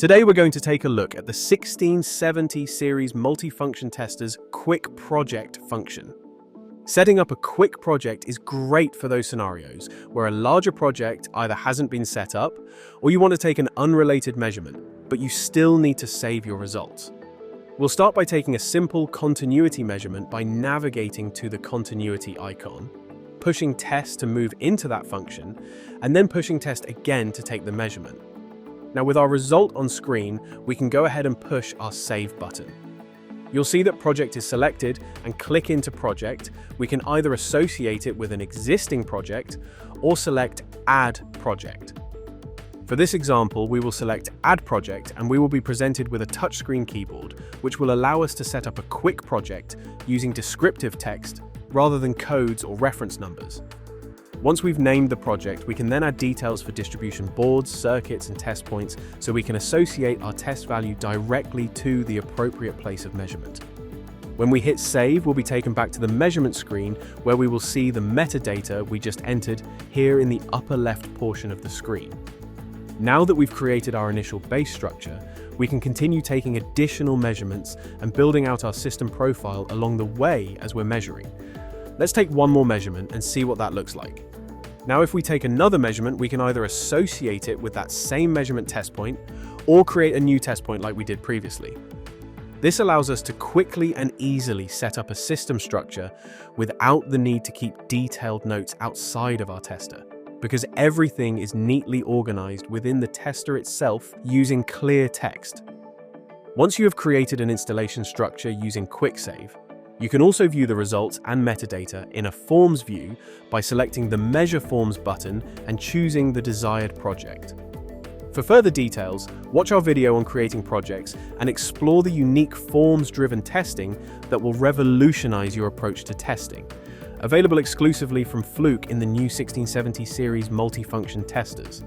Today we're going to take a look at the 1670 series multifunction tester's quick project function. Setting up a quick project is great for those scenarios where a larger project either hasn't been set up or you want to take an unrelated measurement, but you still need to save your results. We'll start by taking a simple continuity measurement by navigating to the continuity icon, pushing test to move into that function, and then pushing test again to take the measurement. Now with our result on screen, we can go ahead and push our save button. You'll see that project is selected and click into project. We can either associate it with an existing project or select add project. For this example, we will select add project and we will be presented with a touchscreen keyboard, which will allow us to set up a quick project using descriptive text rather than codes or reference numbers. Once we've named the project, we can then add details for distribution boards, circuits, and test points so we can associate our test value directly to the appropriate place of measurement. When we hit save, we'll be taken back to the measurement screen where we will see the metadata we just entered here in the upper left portion of the screen. Now that we've created our initial base structure, we can continue taking additional measurements and building out our system profile along the way as we're measuring. Let's take one more measurement and see what that looks like. Now, if we take another measurement, we can either associate it with that same measurement test point or create a new test point like we did previously. This allows us to quickly and easily set up a system structure without the need to keep detailed notes outside of our tester, because everything is neatly organized within the tester itself using clear text. Once you have created an installation structure using Quick Save, you can also view the results and metadata in a Forms view by selecting the Measure Forms button and choosing the desired project. For further details, watch our video on creating projects and explore the unique forms-driven testing that will revolutionize your approach to testing. Available exclusively from Fluke in the new 1670 series multifunction testers.